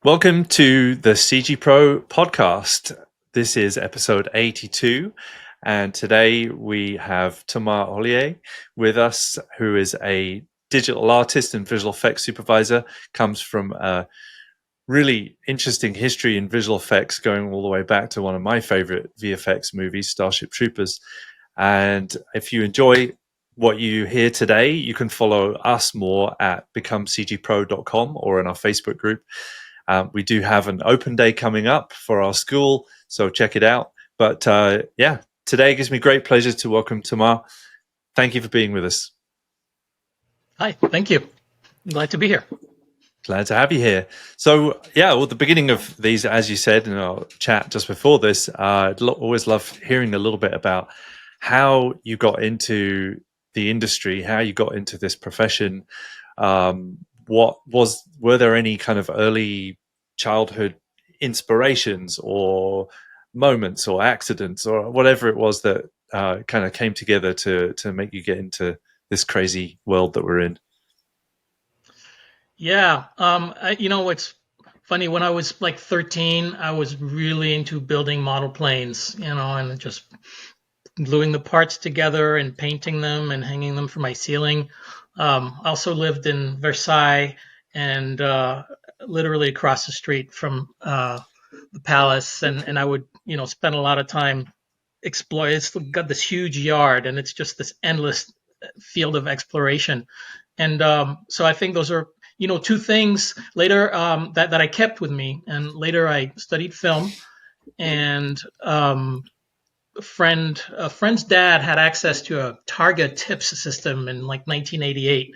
Welcome to the CG Pro podcast. This is episode 82, and today we have Thomas Hollier with us, who is a digital artist and visual effects supervisor, comes from a really interesting history in visual effects going all the way back to one of my favorite VFX movies, Starship Troopers. And if you enjoy what you hear today, you can follow us more at becomecgpro.com or in our Facebook group. We do have an open day coming up for our school, so check it out. But today gives me great pleasure to welcome Thomas. Thank you for being with us. Hi, thank you. I'm glad to be here. Glad to have you here. So, the beginning of these, as you said in our chat just before this, I'd always love hearing a little bit about how you got into the industry, how you got into this profession. Were there any kind of early childhood inspirations or moments or accidents or whatever it was that kind of came together to make you get into this crazy world that we're in? Yeah, it's funny. When I was like 13, I was really into building model planes, and just gluing the parts together and painting them and hanging them from my ceiling. I also lived in Versailles and literally across the street from the palace, and I would, spend a lot of time exploring. It's got this huge yard, and it's just this endless field of exploration. And so I think those are, two things later that I kept with me. And later I studied film, and a friend's dad had access to a Targa tips system in like 1988,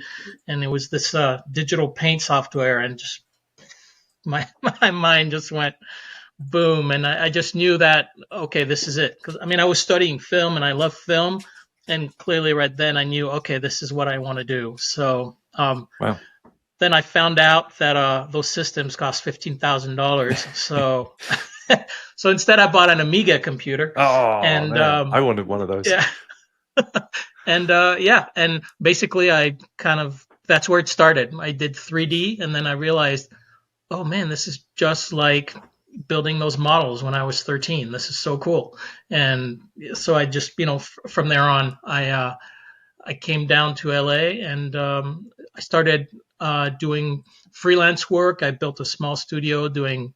and it was this digital paint software, and just my my mind just went boom, and I just knew that, okay, this is it. Because I was studying film and I love film, and clearly right then I knew, okay, this is what I want to do. So Wow. then I found out that those systems cost $15,000. So so instead I bought an Amiga computer. Oh And man, I wanted one of those. yeah. And basically I kind of, that's where it started. I did 3D, and then I realized, oh man, this is just like building those models when I was 13. This is so cool. And so I just, from there on, I came down to LA, and I started doing freelance work. I built a small studio doing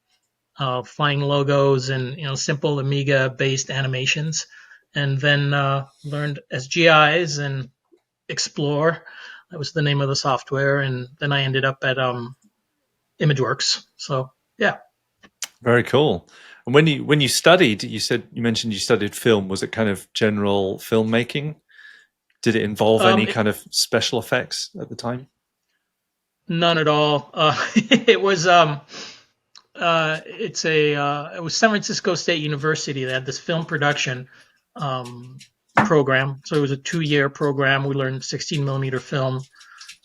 flying logos and simple Amiga based animations, and then learned SGIs and Explore. That was the name of the software, and then I ended up at ImageWorks. So yeah. Very cool. And when you studied, you mentioned you studied film. Was it kind of general filmmaking? Did it involve any kind of special effects at the time? None at all. It was it was San Francisco State University. They had this film production program. So it was a 2-year program. We learned 16 millimeter film,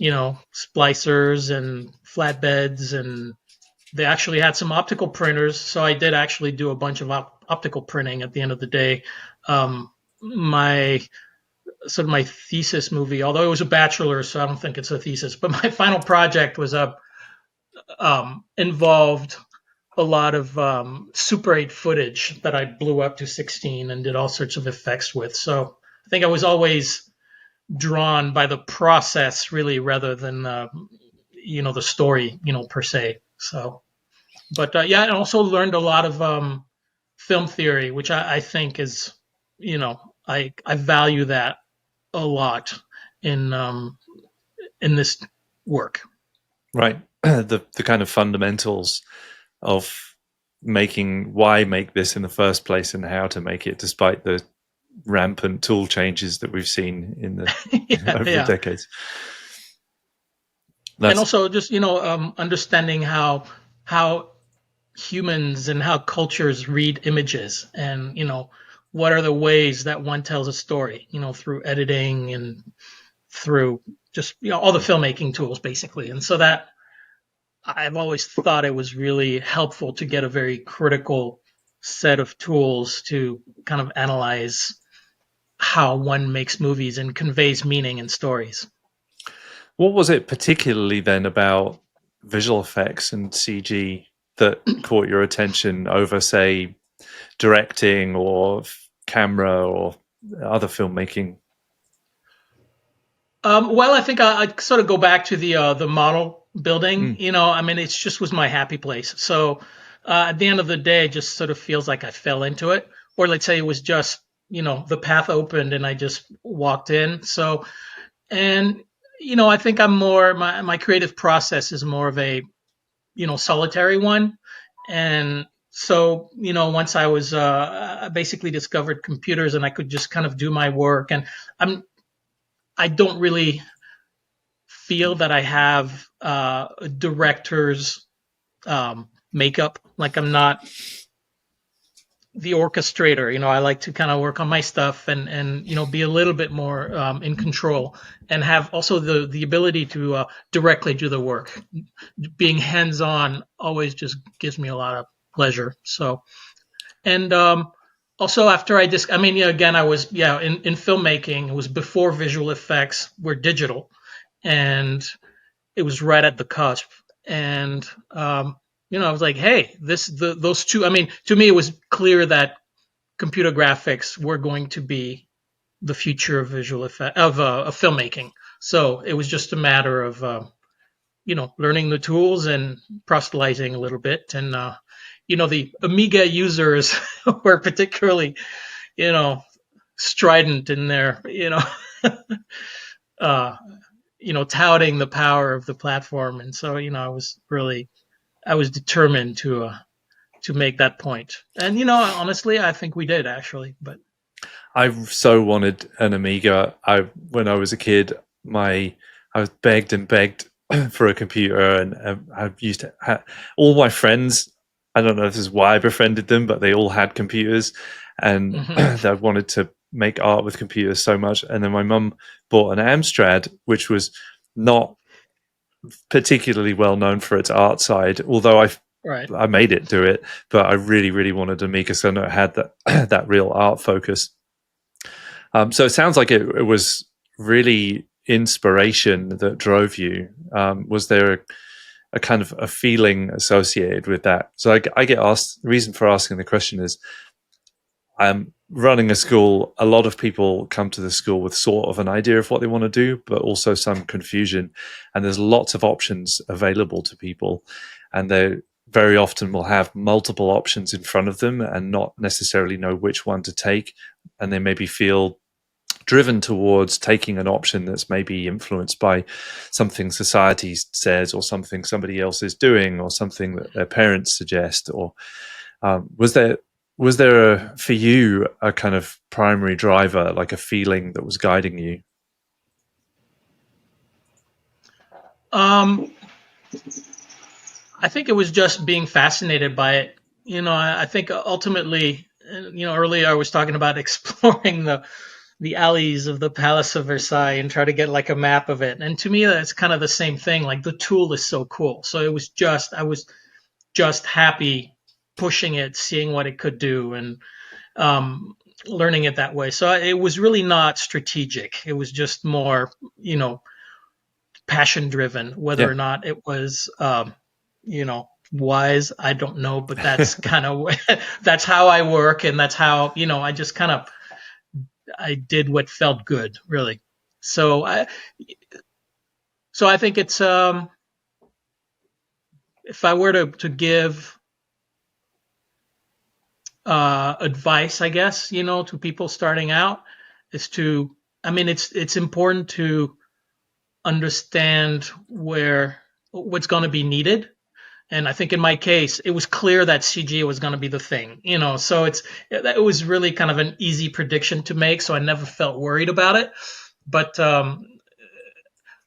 splicers and flatbeds, and they actually had some optical printers. So I did actually do a bunch of optical printing at the end of the day. My thesis movie, although it was a bachelor's, so I don't think it's a thesis, but my final project was involved a lot of Super 8 footage that I blew up to 16 and did all sorts of effects with. So I think I was always drawn by the process, really, rather than the story, per se. So, but I also learned a lot of film theory, which I think is, I value that a lot in this work. Right. The kind of fundamentals of why make this in the first place and how to make it, despite the rampant tool changes that we've seen in the over the decades. And also just understanding how humans and how cultures read images, and what are the ways that one tells a story, through editing and through just all the filmmaking tools basically. And so that I've always thought it was really helpful to get a very critical set of tools to kind of analyze how one makes movies and conveys meaning in stories. What was it particularly then about visual effects and CG that caught your attention over, say, directing or camera or other filmmaking? Well, I think I'd sort of go back to the model building. Mm. I mean, it's just was my happy place. So at the end of the day, it just sort of feels like I fell into it, or let's say it was just the path opened and I just walked in. So and I think I'm more my creative process is more of a solitary one, and so once I basically discovered computers and I could just kind of do my work, and I don't really feel that I have a director's makeup. Like I'm not the orchestrator. I like to kind of work on my stuff and be a little bit more in control and have also the ability to directly do the work. Being hands on always just gives me a lot of pleasure. So and also after I mean, again, I was in filmmaking. It was before visual effects were digital, and it was right at the cusp. And I was like, hey, those two. I mean, to me, it was clear that computer graphics were going to be the future of visual effect of filmmaking. So it was just a matter of learning the tools and proselytizing a little bit. And the Amiga users were particularly you know strident in their uh, touting the power of the platform. And so I was determined to make that point. And honestly, I think we did actually. But I so wanted an Amiga. When I was a kid, I was begged and begged for a computer, and I used to all my friends. I don't know if this is why I befriended them, but they all had computers, and they wanted to make art with computers so much. And then my mum bought an Amstrad, which was not particularly well known for its art side, although right. I made it do it. But I really, really wanted Amiga, so I know it had that that real art focus. So it sounds like it was really inspiration that drove you. Was there a kind of a feeling associated with that? So I get asked. The reason for asking the question is, running a school. A lot of people come to the school with sort of an idea of what they want to do, but also some confusion. And there's lots of options available to people, and they very often will have multiple options in front of them and not necessarily know which one to take, and they maybe feel driven towards taking an option that's maybe influenced by something society says or something somebody else is doing or something that their parents suggest. Or was there for you a kind of primary driver, like a feeling that was guiding you? um I think it was just being fascinated by it. I think ultimately, earlier I was talking about exploring the alleys of the Palace of Versailles and try to get like a map of it. And to me, that's kind of the same thing. Like the tool is so cool. So I was just happy pushing it, seeing what it could do, and learning it that way. So it was really not strategic. It was just more, passion driven. Whether Yeah. or not it was, wise, I don't know. But that's kind of that's how I work, and that's how I just kind of I did what felt good, really. So I think it's if I were to give advice, I guess to people starting out, is to I mean it's important to understand what's going to be needed. And I think in my case, it was clear that CG was going to be the thing, So it was really kind of an easy prediction to make, so I never felt worried about it. But I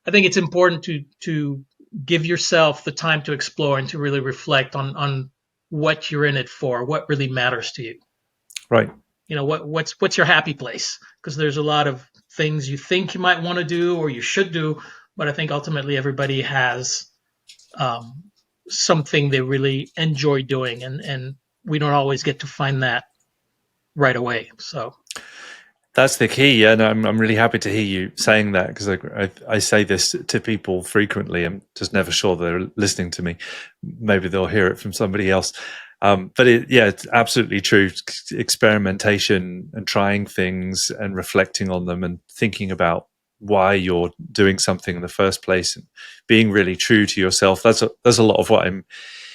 think it's important to give yourself the time to explore and to really reflect on what you're in it for, what really matters to you. Right. What's your happy place? Because there's a lot of things you think you might want to do or you should do, but I think ultimately everybody has um, something they really enjoy doing, and we don't always get to find that right away. So That's the key, yeah. And I'm really happy to hear you saying that because I say this to people frequently. I'm just never sure they're listening to me. Maybe they'll hear it from somebody else. But yeah, it's absolutely true. Experimentation and trying things and reflecting on them and thinking about why you're doing something in the first place and being really true to yourself. That's a lot of what I'm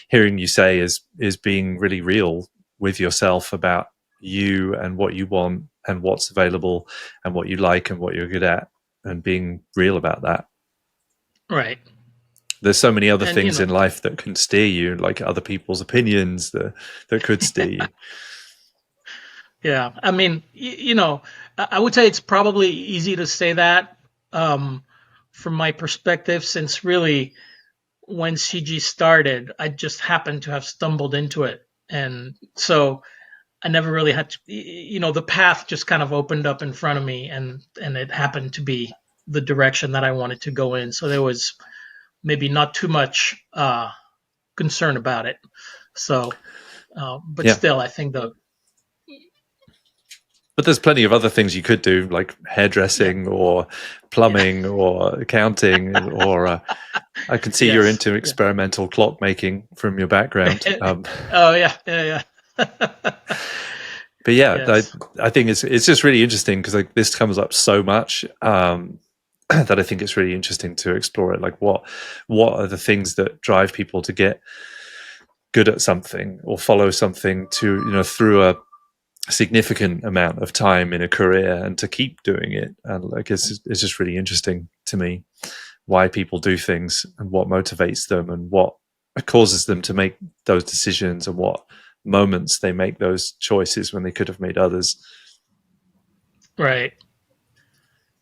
hearing you say is being really real with yourself about you and what you want and what's available and what you like and what you're good at and being real about that. Right. There's so many other And things in life that can steer you, like other people's opinions that could steer you. yeah, I mean, I would say it's probably easy to say that um, from my perspective, since really when CG started, I just happened to have stumbled into it, and so I never really had to, the path just kind of opened up in front of me, and it happened to be the direction that I wanted to go in. So there was maybe not too much concern about it. So, but Yeah. still, I think the But there's plenty of other things you could do, like yeah, hairdressing or yeah, plumbing or accounting, or I can see you're yes, into yeah. experimental clockmaking from your background. Oh yeah, yeah, yeah. But yeah, Yes, I think it's just really interesting because like this comes up so much that I think it's really interesting to explore it. Like what are the things that drive people to get good at something or follow something to through a significant amount of time in a career and to keep doing it. And like it's just really interesting to me why people do things and what motivates them and what causes them to make those decisions and what moments they make those choices when they could have made others. right.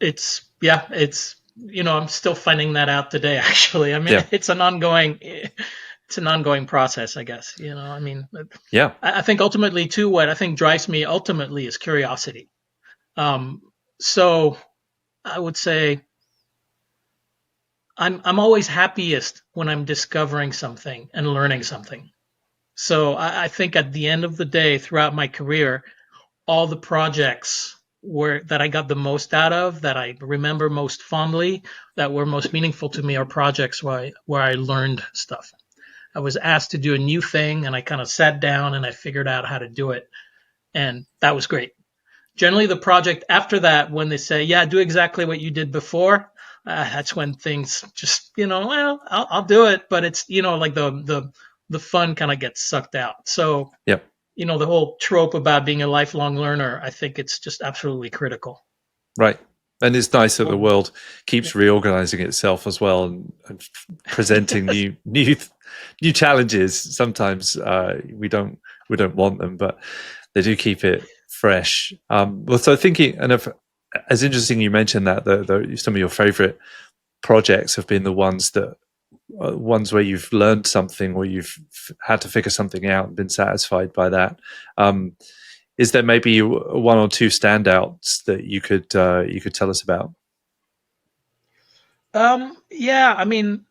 It's I'm still finding that out today. Actually, I mean, Yeah. it's an ongoing process, I guess. I mean, Yeah. I think ultimately too, what I think drives me ultimately is curiosity. Um, so I would say I'm always happiest when I'm discovering something and learning something. So I think at the end of the day, throughout my career, all the projects were that I got the most out of, that I remember most fondly, that were most meaningful to me, are projects where I learned stuff. I was asked to do a new thing, and I kind of sat down and I figured out how to do it, and that was great. Generally, the project after that, when they say, "Yeah, do exactly what you did before," that's when things just, well, I'll do it, but it's, like the fun kind of gets sucked out. So Yep. the whole trope about being a lifelong learner, I think it's just absolutely critical. Right. And it's nice that the Well, world keeps reorganizing itself as well and presenting new challenges. Sometimes we don't want them, but they do keep it fresh. Well, so thinking, and if, as interesting you mentioned that some of your favorite projects have been the ones where you've learned something or you've had to figure something out and been satisfied by that. Um, is there maybe one or two standouts that you could tell us about? yeah, I mean,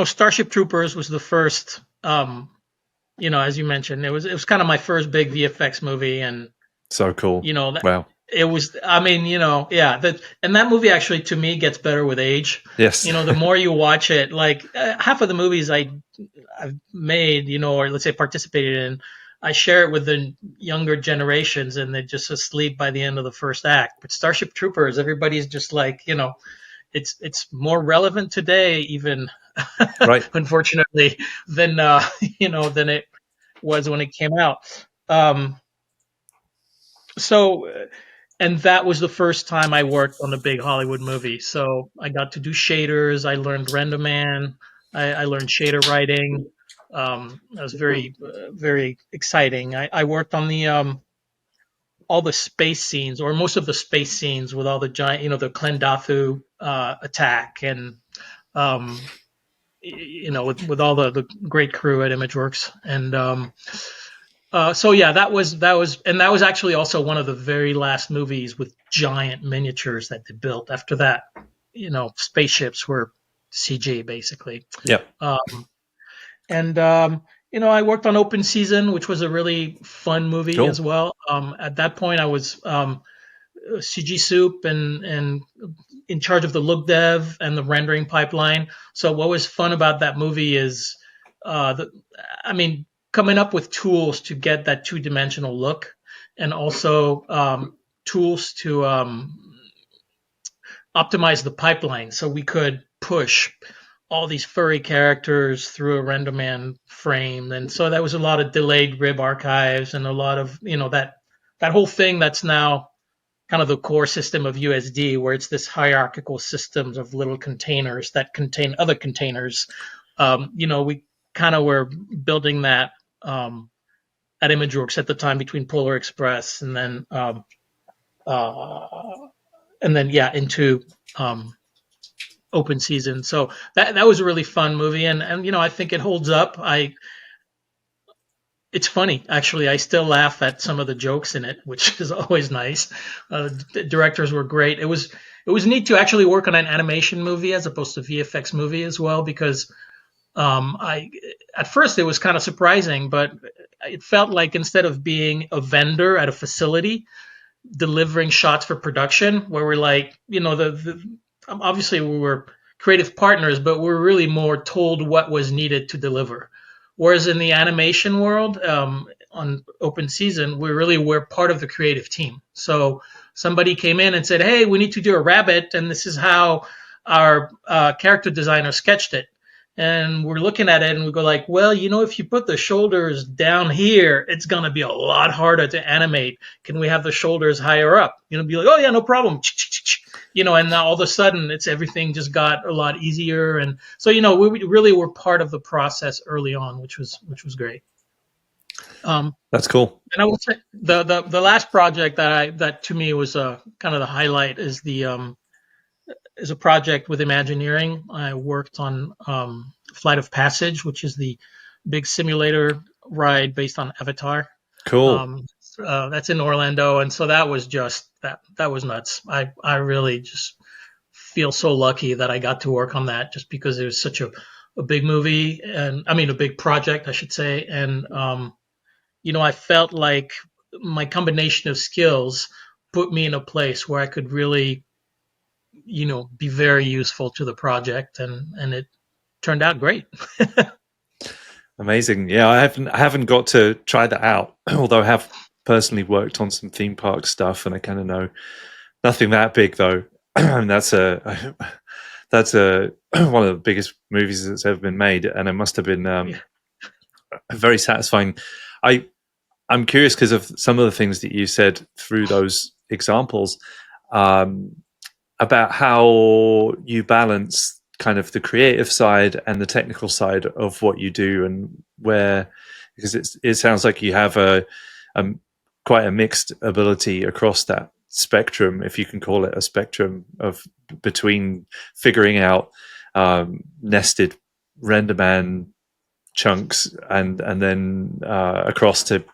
Starship Troopers was the first. As you mentioned, it was kind of my first big VFX movie, and So cool! that Wow. it was. I mean, yeah, that movie actually to me gets better with age. Yes. The more you watch it, like half of the movies I've made, or let's say participated in, I share it with the younger generations, and they're just asleep by the end of the first act. But Starship Troopers, everybody's just like, it's more relevant today, even Right. unfortunately, than it was when it came out. Um, so, and that was the first time I worked on a big Hollywood movie. So I got to do shaders. I learned Render Man. I learned shader writing. That was very, very exciting. I worked on all the space scenes, or most of the space scenes, with all the giant, the Klendathu attack, and um, with all the great crew at ImageWorks. And so yeah, that was actually also one of the very last movies with giant miniatures that they built. After that, spaceships were CG basically. Yep. Um, and I worked on Open Season, which was a really fun movie as Cool. well. At that point, I was CG soup and in charge of the look dev and the rendering pipeline. So what was fun about that movie is, the, I mean, coming up with tools to get that two-dimensional look, and also tools to optimize the pipeline so we could push all these furry characters through a RenderMan frame. And so that was a lot of delayed rib archives and a lot of, that whole thing that's now kind of the core system of USD, where it's this hierarchical systems of little containers that contain other containers. We kind of were building that at ImageWorks at the time between Polar Express uh, and then yeah, into open season. So that was a really fun movie, and I think it holds up. It's funny, actually. I still laugh at some of the jokes in it, which is always nice. The directors were great. It was neat to actually work on an animation movie as opposed to VFX movie as well, because I at first it was kind of surprising, but it felt like instead of being a vendor at a facility delivering shots for production, where we're like, obviously we were creative partners, but we're really more told what was needed to deliver. Whereas in the animation world, on open season, we really were part of the creative team. So somebody came in and said, "Hey, we need to do a rabbit, and this is how our character designer sketched it." And we're looking at it and we go like, well, if you put the shoulders down here, it's going to be a lot harder to animate. Can we have the shoulders higher up? Be like, oh yeah, no problem. And now all of a sudden everything just got a lot easier. And so, we really were part of the process early on, which was great. That's cool. And I would say the last project that to me was kind of the highlight is a project with Imagineering. I worked on Flight of Passage, which is the big simulator ride based on Avatar. Cool. That's in Orlando, and so that was just that was nuts. I really just feel so lucky that I got to work on that, just because it was such a big movie, and I mean a big project, I should say. And I felt like my combination of skills put me in a place where I could really be very useful to the project, and it turned out great. Amazing. Yeah, I haven't got to try that out, although I have personally worked on some theme park stuff, and I kind of know nothing that big though. And that's a one of the biggest movies that's ever been made, and it must have been very satisfying. I'm curious because of some of the things that you said through those examples, about how you balance kind of the creative side and the technical side of what you do, and because it sounds like you have a quite a mixed ability across that spectrum, if you can call it a spectrum, of between figuring out nested RenderMan chunks and then across to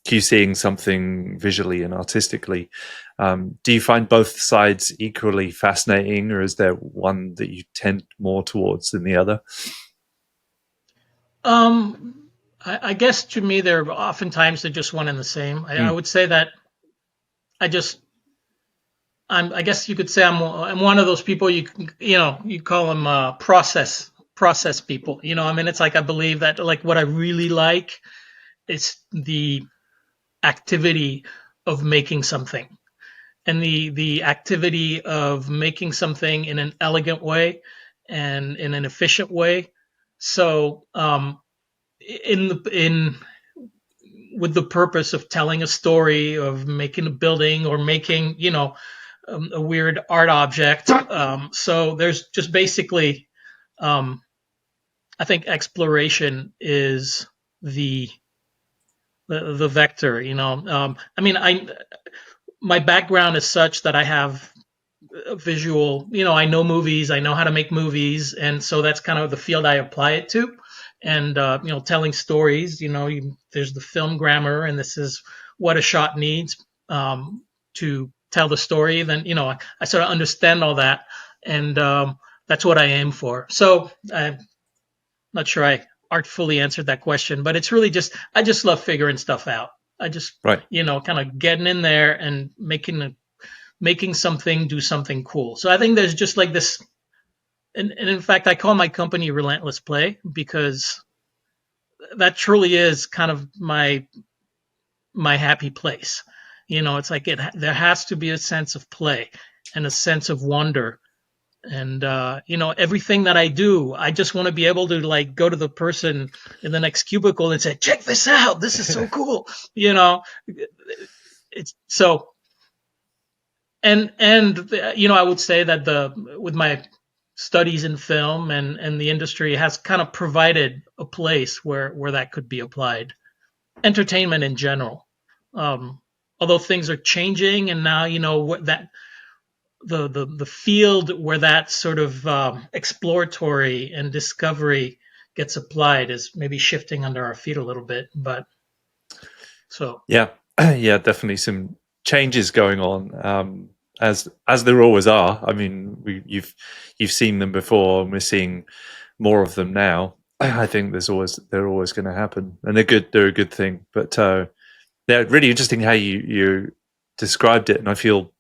QCing something visually and artistically. Do you find both sides equally fascinating, or is there one that you tend more towards than the other? I guess to me they're oftentimes they're just one and the same. I Mm. would say that I just I guess you could say I'm one of those people you call them process people. I mean, it's like I believe that, like, what I really like is the activity of making something, and the activity of making something in an elegant way and in an efficient way. So in with the purpose of telling a story, of making a building, or making a weird art object. So there's just basically, I think exploration is the the vector. I mean, my background is such that I have a visual. I know movies. I know how to make movies, and so that's kind of the field I apply it to. And telling stories. There's the film grammar, and this is what a shot needs to tell the story. Then I sort of understand all that, and that's what I aim for. So I'm not sure I artfully answered that question, but it's really just I just love figuring stuff out. I just Right. kind of getting in there and making making something do something cool. So I think there's just like this, and in fact, I call my company Relentless Play because that truly is kind of my happy place. It's like there has to be a sense of play and a sense of wonder. And everything that I do, I just want to be able to like go to the person in the next cubicle and say, "Check this out! This is so cool!" You know, it's so. And I would say that the with my studies in film and the industry has kind of provided a place where that could be applied. Entertainment in general. Um, Although things are changing, and now what that the field where that sort of exploratory and discovery gets applied is maybe shifting under our feet a little bit. But so Yeah, yeah, definitely some changes going on, as there always are. I mean, you've seen them before, and we're seeing more of them now. I think they're always going to happen, and they're good. They're a good thing. But yeah, really interesting how you described it, and I feel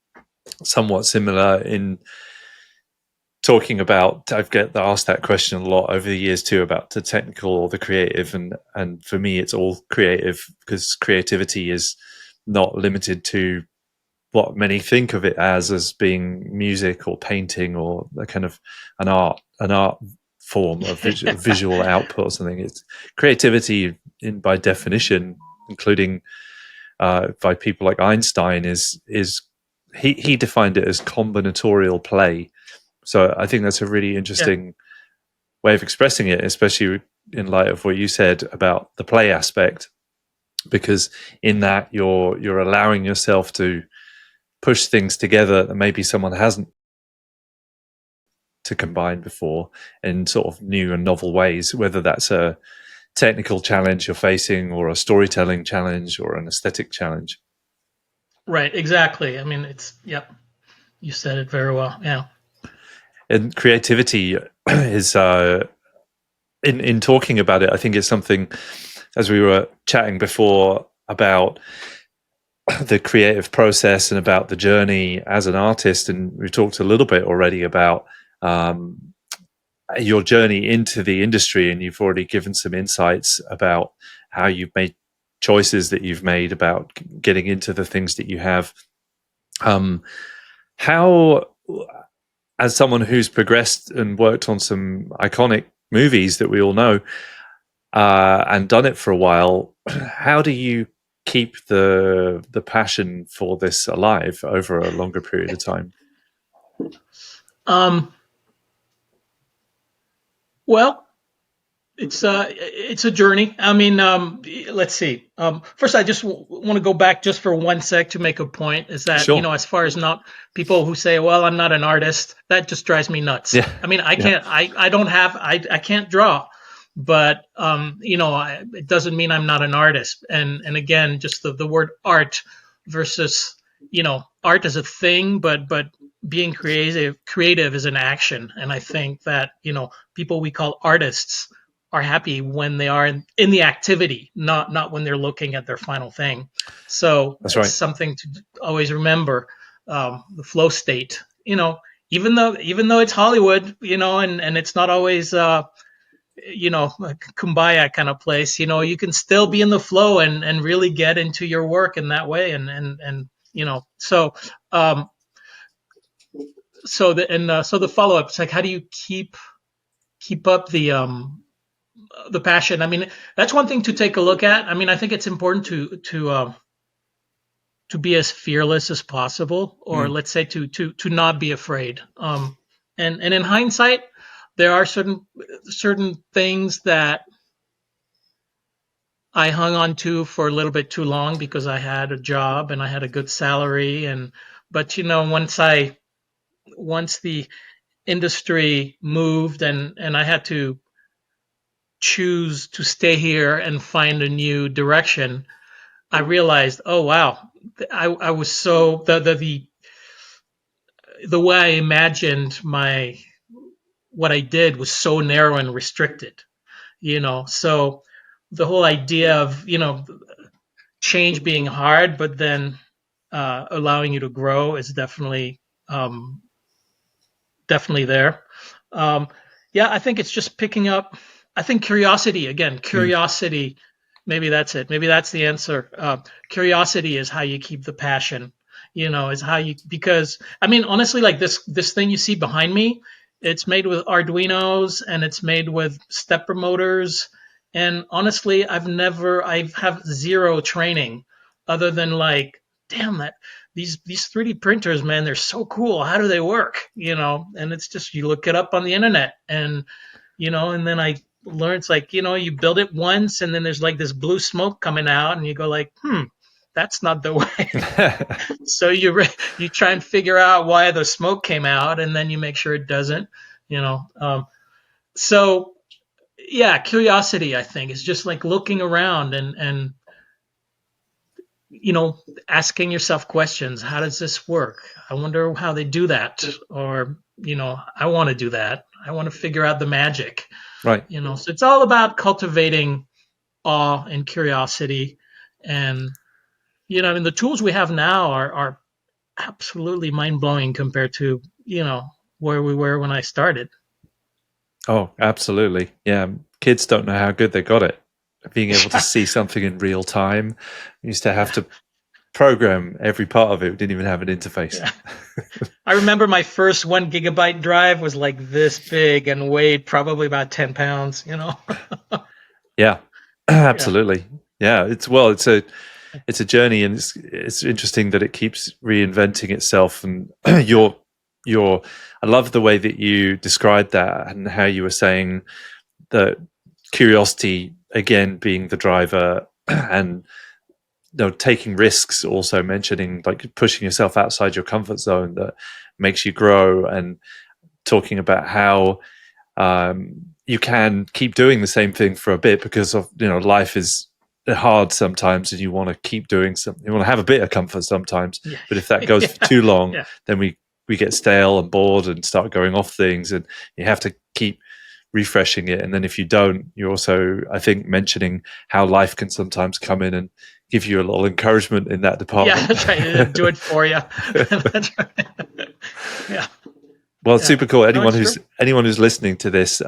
somewhat similar in talking about. I've get asked that question a lot over the years too, about the technical or the creative, and for me it's all creative, because creativity is not limited to what many think of it as being music or painting or a kind of an art form of visual output or something. It's creativity by definition, including by people like Einstein, is he defined it as combinatorial play. So I think that's a really yeah, interesting way of expressing it, especially in light of what you said about the play aspect, because in that you're allowing yourself to push things together that maybe someone hasn't to combine before in sort of new and novel ways, whether that's a technical challenge you're facing or a storytelling challenge or an aesthetic challenge. right, exactly. I mean, it's yep. You said it very well. Yeah. And creativity is in talking about it, I think it's something, as we were chatting before about the creative process and about the journey as an artist, and we've talked a little bit already about um, your journey into the industry, and you've already given some insights about how you've made choices that you've made about getting into the things that you have. How, as someone who's progressed and worked on some iconic movies that we all know, and done it for a while, how do you keep the passion for this alive over a longer period of time? Um, well, it's a journey. I mean, let's see. First, I just want to go back just for one sec to make a point. Is that Sure. as far as not people who say, "Well, I'm not an artist," that just drives me nuts. Yeah. I mean, I Yeah. can't. I don't have. I can't draw, but it doesn't mean I'm not an artist. And again, just the word art versus art is a thing, but being creative is an action. And I think that people we call artists are happy when they are in the activity, not when they're looking at their final thing. So That's it's right. something to always remember, the flow state. Even though it's Hollywood, and it's not always a kumbaya kind of place. You can still be in the flow and really get into your work in that way. And um, so the follow up, it's like, how do you keep up the passion? I mean, that's one thing to take a look at. I mean, I think it's important to be as fearless as possible, or Mm, let's say to not be afraid. And in hindsight, there are certain things that I hung on to for a little bit too long because I had a job and I had a good salary. But once the industry moved and I had to choose to stay here and find a new direction, I realized, oh wow, I was so the way I imagined my what I did was so narrow and restricted. So the whole idea of change being hard, but then allowing you to grow is um, definitely there. Um, yeah, I think it's just picking up. I think curiosity again. Mm. Curiosity. Maybe that's it. Maybe that's the answer. Curiosity is how you keep the passion. Is how you because I mean honestly, like this thing you see behind me, it's made with Arduinos and it's made with stepper motors. And honestly, I have zero training other than like, damn that these 3D printers, man, they're so cool. How do they work? And it's just you look it up on the internet and and then I learned it's like, you build it once and then there's like this blue smoke coming out and you go like, that's not the way. So you try and figure out why the smoke came out and then you make sure it doesn't, you know. So yeah, curiosity I think is just like looking around and you know, asking yourself questions. How does this work? I wonder how they do that. Or, I want to do that. I want to figure out the magic. Right. So it's all about cultivating awe and curiosity. And, I mean, the tools we have now are absolutely mind blowing compared to, where we were when I started. Oh, absolutely. Yeah. Kids don't know how good they got it. Being able to Yeah. see something in real time. We used to have Yeah. to program every part of it. We didn't even have an interface. Yeah. I remember my first 1 gigabyte drive was like this big and weighed probably about 10 pounds. Yeah. Yeah. Absolutely. Yeah. It's a journey, and it's interesting that it keeps reinventing itself. And Yeah. your I love the way that you described that and how you were saying that curiosity again being the driver and taking risks, also mentioning like pushing yourself outside your comfort zone that makes you grow, and talking about how you can keep doing the same thing for a bit because of life is hard sometimes and you want to keep doing something, you want to have a bit of comfort sometimes, Yeah. but if that goes for Yeah. too long, Yeah. then we get stale and bored and start going off things, and you have to keep refreshing it. And then if you don't, you're also, I think, mentioning how life can sometimes come in and give you a little encouragement in that Yeah. department. That's right. It'll do it for you. That's right. Yeah. Well, it's Yeah. super cool. No, it's true. Anyone who's listening to this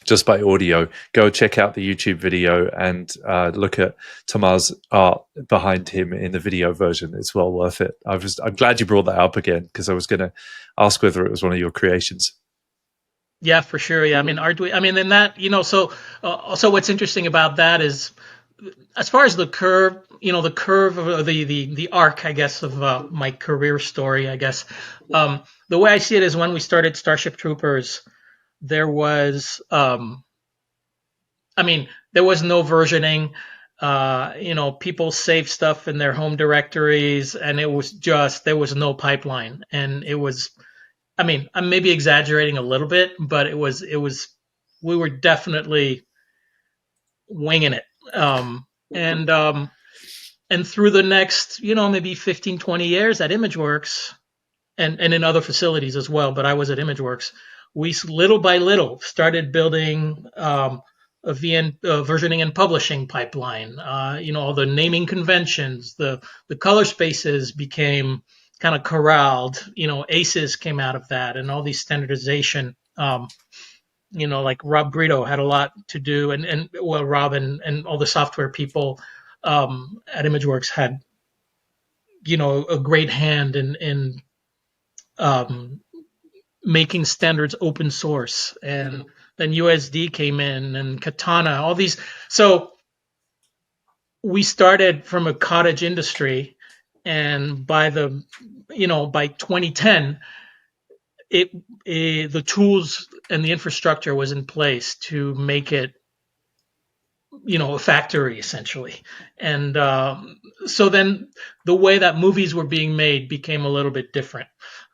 just by audio, go check out the YouTube video and look at Tomar's art behind him in the video version. It's well worth it. I'm glad you brought that up again because I was going to ask whether it was one of your creations. Yeah, for sure. Yeah. I mean, I mean, in that, so what's interesting about that is as far as the curve, the curve of the arc, I guess, of my career story, I guess, the way I see it is when we started Starship Troopers, there was, I mean, there was no versioning. People saved stuff in their home directories, and it was just there was no pipeline, and it was. I mean, I'm maybe exaggerating a little bit, but we were definitely winging it. Um, and through the next, maybe 15, 20 years at ImageWorks and in other facilities as well, but I was at ImageWorks, we little by little started building a versioning and publishing pipeline. All the naming conventions, the color spaces became kind of corralled. ACEs came out of that, and all these standardization. Like Rob Brito had a lot to do, and well, Rob and all the software people at ImageWorks had a great hand in um, making standards open source, and then USD came in and Katana, all these. So we started from a cottage industry, and by 2010, it, the tools and the infrastructure was in place to make it a factory essentially. And so then the way that movies were being made became a little bit different.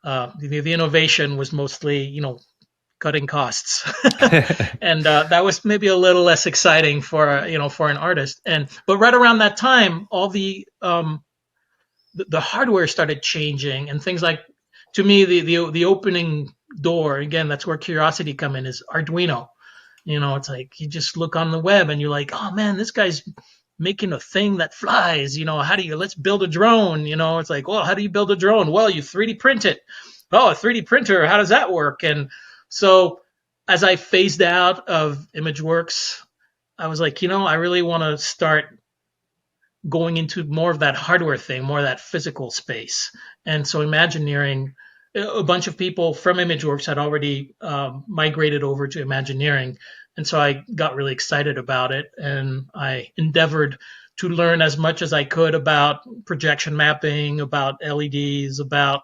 The innovation was mostly cutting costs, and that was maybe a little less exciting for for an artist. And but right around that time, all the hardware started changing, and things like, to me, the opening door again. That's where curiosity come in, is Arduino. It's like you just look on the web and you're like, oh man, this guy's making a thing that flies. Let's build a drone. It's like, well, how do you build a drone? Well, you 3D print it. Oh, a 3D printer, how does that work? And so as I phased out of ImageWorks, I was like, I really want to start going into more of that hardware thing, more of that physical space. And so Imagineering, a bunch of people from ImageWorks had already migrated over to Imagineering. And so I got really excited about it, and I endeavored to learn as much as I could about projection mapping, about LEDs, about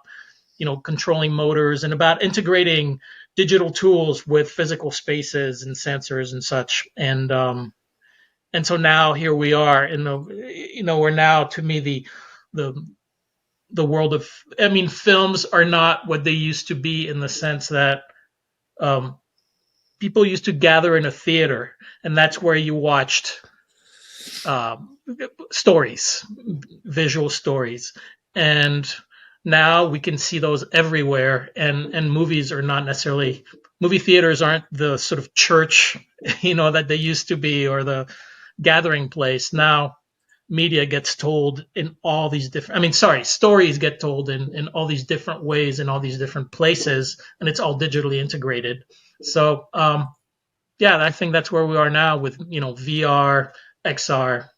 controlling motors, and about integrating digital tools with physical spaces and sensors and such. And so now here we are in we're now, to me, the the world of, I mean, films are not what they used to be, in the sense that um, people used to gather in a theater, and that's where you watched um, stories, visual stories. And now we can see those everywhere, and movies are not necessarily, movie theaters aren't the sort of church, that they used to be, or the gathering place. Now media gets told in all these different, stories get told in all these different ways, in all these different places, and it's all digitally integrated. So yeah, I think that's where we are now with VR, XR,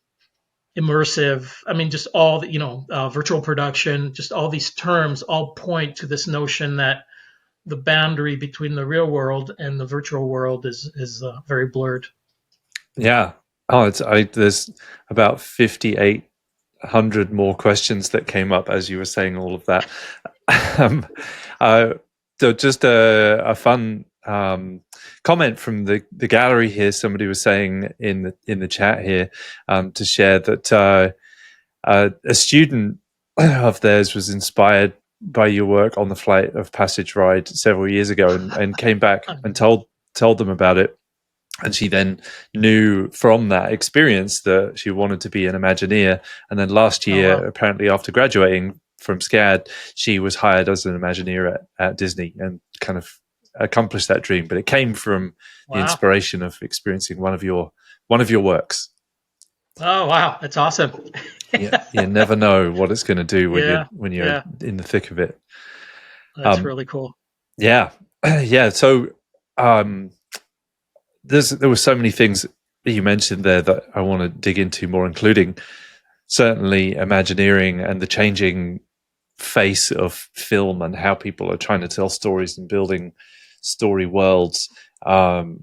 immersive. I mean, just all the, virtual production, just all these terms all point to this notion that the boundary between the real world and the virtual world is very blurred. Yeah. Oh, there's about 5,800 more questions that came up as you were saying all of that. um, uh, so just a fun comment from the gallery here. Somebody was saying in the chat here to share that a student of theirs was inspired by your work on the Flight of Passage ride several years ago, and came back and told them about it. And she then knew from that experience that she wanted to be an Imagineer. And then last Oh, year, wow. apparently after graduating from SCAD, she was hired as an Imagineer at Disney and kind of accomplished that dream. But it came from the Wow. inspiration of experiencing one of your works. Oh, wow. That's awesome. You never know what it's going to do Yeah. when you're Yeah. in the thick of it. That's Um, really cool. yeah, yeah. So um, there were so many things that you mentioned there that I want to dig into more, including certainly Imagineering and the changing face of film and how people are trying to tell stories and building story worlds.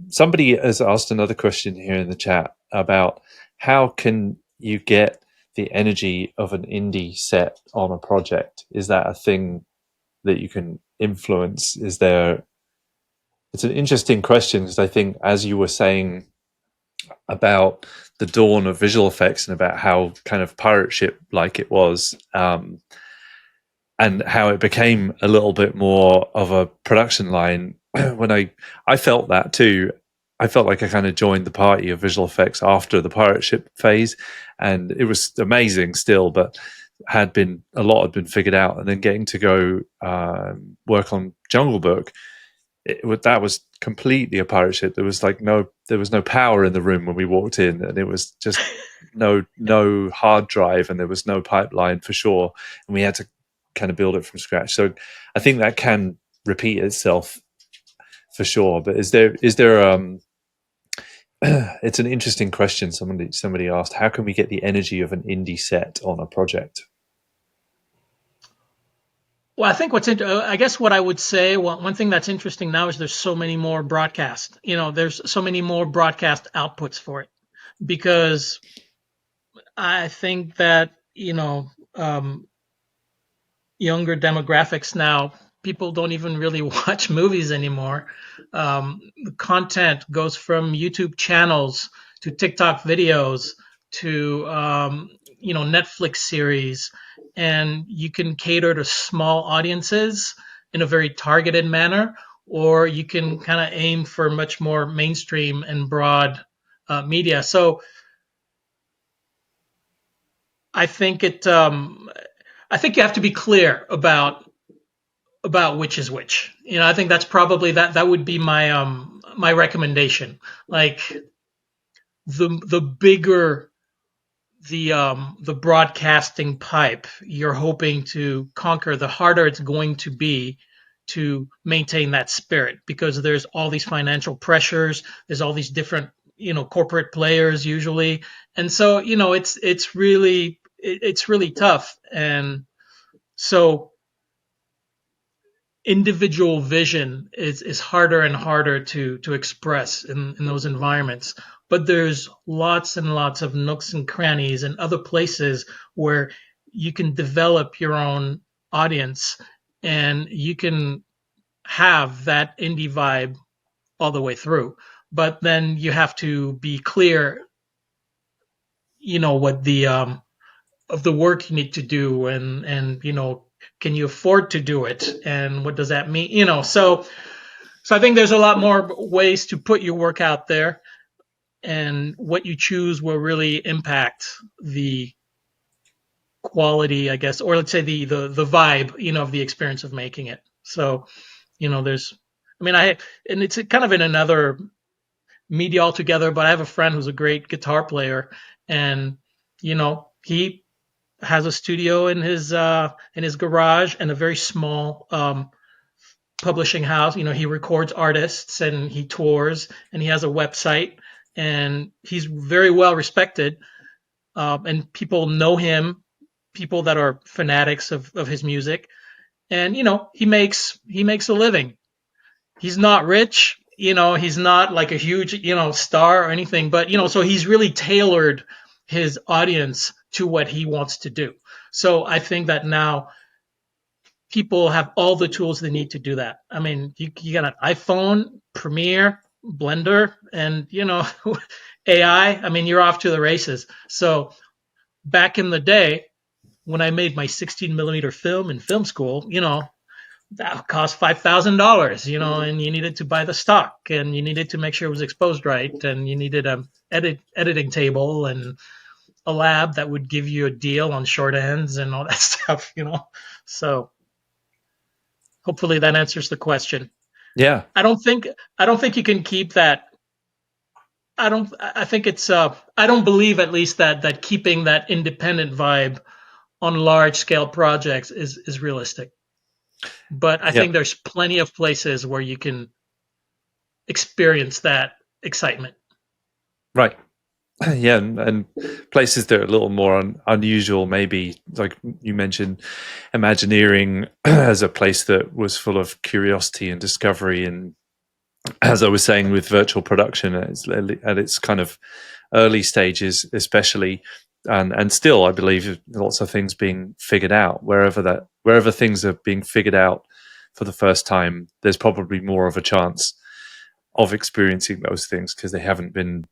Somebody has asked another question here in the chat about how can you get the energy of an indie set on a project? Is that a thing that you can influence? Is there? It's an interesting question, because I think, as you were saying about the dawn of visual effects and about how kind of pirate ship like it was, and how it became a little bit more of a production line. When I felt that too. I felt like I kind of joined the party of visual effects after the pirate ship phase, and it was amazing still, but a lot had been figured out. And then getting to go work on Jungle Book, that was completely a pirate ship. There was no power in the room when we walked in, and it was just no hard drive, and there was no pipeline for sure, and we had to kind of build it from scratch. So I think that can repeat itself for sure. But is there it's an interesting question. Somebody asked, how can we get the energy of an indie set on a project? Well, I think I guess what I would say, well, one thing that's interesting now is there's so many more broadcast, there's so many more broadcast outputs for it, because I think that, younger demographics now, people don't even really watch movies anymore. The content goes from YouTube channels to TikTok videos to Netflix series, and you can cater to small audiences in a very targeted manner, or you can kind of aim for much more mainstream and broad media. So I think I think you have to be clear about which is which. I think that's probably that would be my recommendation. Like the bigger the broadcasting pipe. You're hoping to conquer, the harder it's going to be to maintain that spirit, because there's all these financial pressures, there's all these different, corporate players usually, and so it's really tough. And so individual vision is harder and harder to express in those environments. But there's lots and lots of nooks and crannies and other places where you can develop your own audience, and you can have that indie vibe all the way through. But then you have to be clear, what the of the work you need to do, and can you afford to do it, and what does that mean, so I think there's a lot more ways to put your work out there, and what you choose will really impact the quality, I guess, or let's say the vibe, of the experience of making it. So, there's, I mean, and it's kind of in another media altogether, but I have a friend who's a great guitar player, and he has a studio in his garage, and a very small publishing house. He records artists and he tours, and he has a website, and he's very well respected, and people know him, people that are fanatics of his music, and he makes a living. He's not rich, he's not like a huge star or anything, but so he's really tailored his audience to what he wants to do. So I think that now people have all the tools they need to do that. I mean, you got an iPhone, Premiere, Blender, and AI. I mean, you're off to the races. So back in the day, when I made my 16 millimeter film in film school, that cost $5,000, and you needed to buy the stock, and you needed to make sure it was exposed right, and you needed a editing table and a lab that would give you a deal on short ends and all that stuff. So hopefully that answers the question. Yeah. I don't think you can keep that. I think it's I don't believe, at least, that keeping that independent vibe on large scale projects is realistic. But I Yeah. think there's plenty of places where you can experience that excitement. Right. Yeah, and places that are a little more unusual, maybe like you mentioned, Imagineering as a place that was full of curiosity and discovery. And as I was saying, with virtual production at its kind of early stages, especially, and still, I believe lots of things being figured out. Wherever things are being figured out for the first time, there's probably more of a chance of experiencing those things because they haven't been